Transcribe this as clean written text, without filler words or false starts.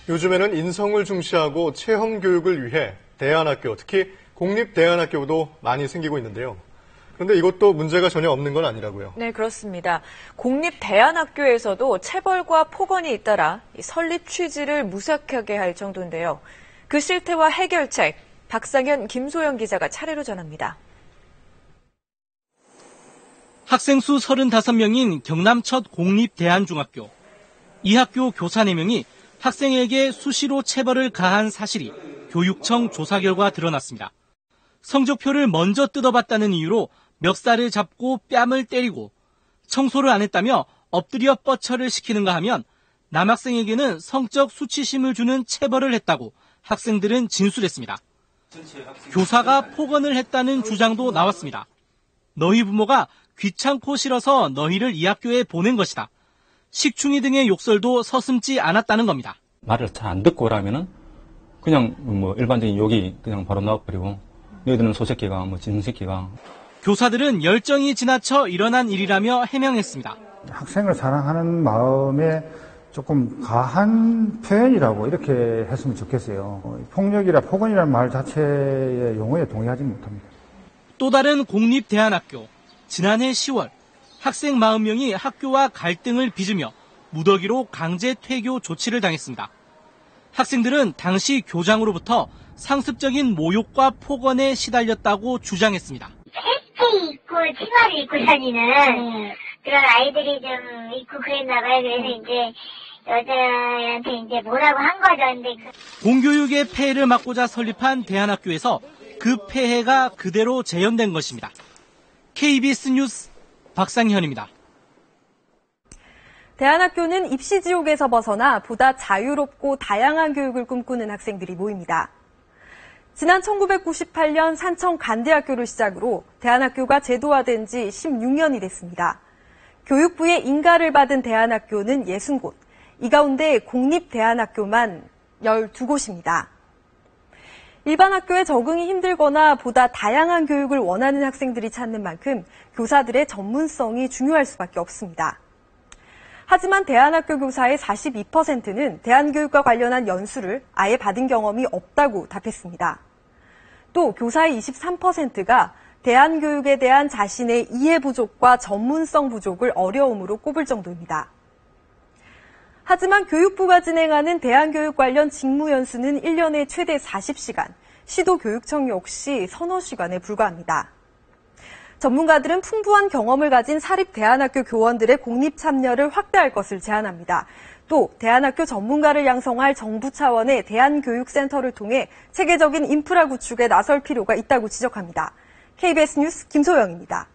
요즘에는 인성을 중시하고 체험 교육을 위해 대안학교, 특히 공립대안학교도 많이 생기고 있는데요. 그런데 이것도 문제가 전혀 없는 건 아니라고요. 네, 그렇습니다. 공립대안학교에서도 체벌과 폭언이 잇따라 설립 취지를 무색하게 할 정도인데요. 그 실태와 해결책, 박상현, 김소영 기자가 차례로 전합니다. 학생 수 35명인 경남 첫 공립대안중학교. 이 학교 교사 4명이 학생에게 수시로 체벌을 가한 사실이 교육청 조사 결과 드러났습니다. 성적표를 먼저 뜯어봤다는 이유로 멱살을 잡고 뺨을 때리고 청소를 안 했다며 엎드려 뻗쳐를 시키는가 하면 남학생에게는 성적 수치심을 주는 체벌을 했다고 학생들은 진술했습니다. 교사가 폭언을 했다는 주장도 나왔습니다. 너희 부모가 귀찮고 싫어서 너희를 이 학교에 보낸 것이다. 식충이 등의 욕설도 서슴지 않았다는 겁니다. 말을 잘 안 듣고 오라면은 그냥 일반적인 욕이 그냥 바로 나와버리고 너희들은 소새끼가 진새끼가. 교사들은 열정이 지나쳐 일어난 일이라며 해명했습니다. 학생을 사랑하는 마음에 조금 과한 표현이라고 이렇게 했으면 좋겠어요. 폭력이라 폭언이라는 말 자체의 용어에 동의하지 못합니다. 또 다른 공립대안학교. 지난해 10월 학생 40명이 학교와 갈등을 빚으며 무더기로 강제 퇴교 조치를 당했습니다. 학생들은 당시 교장으로부터 상습적인 모욕과 폭언에 시달렸다고 주장했습니다. 패스트 입고 치마를 입고 다니는 그런 아이들이 좀 있고 그랬나 봐요. 그래서 이제 여자한테 이제 뭐라고 한 거죠. 근데 공교육의 폐해를 막고자 설립한 대안학교에서 그 폐해가 그대로 재현된 것입니다. KBS 뉴스 박상현입니다. 대안학교는 입시 지옥에서 벗어나 보다 자유롭고 다양한 교육을 꿈꾸는 학생들이 모입니다. 지난 1998년 산청 간대학교를 시작으로 대안학교가 제도화된 지 16년이 됐습니다. 교육부의 인가를 받은 대안학교는 60곳, 이 가운데 공립대안학교만 12곳입니다. 일반 학교에 적응이 힘들거나 보다 다양한 교육을 원하는 학생들이 찾는 만큼 교사들의 전문성이 중요할 수밖에 없습니다. 하지만 대안학교 교사의 42%는 대안교육과 관련한 연수를 아예 받은 경험이 없다고 답했습니다. 또 교사의 23%가 대안교육에 대한 자신의 이해 부족과 전문성 부족을 어려움으로 꼽을 정도입니다. 하지만 교육부가 진행하는 대안교육 관련 직무 연수는 1년에 최대 40시간, 시도교육청 역시 서너 시간에 불과합니다. 전문가들은 풍부한 경험을 가진 사립대안학교 교원들의 공립 참여를 확대할 것을 제안합니다. 또 대안학교 전문가를 양성할 정부 차원의 대안교육센터를 통해 체계적인 인프라 구축에 나설 필요가 있다고 지적합니다. KBS 뉴스 김소영입니다.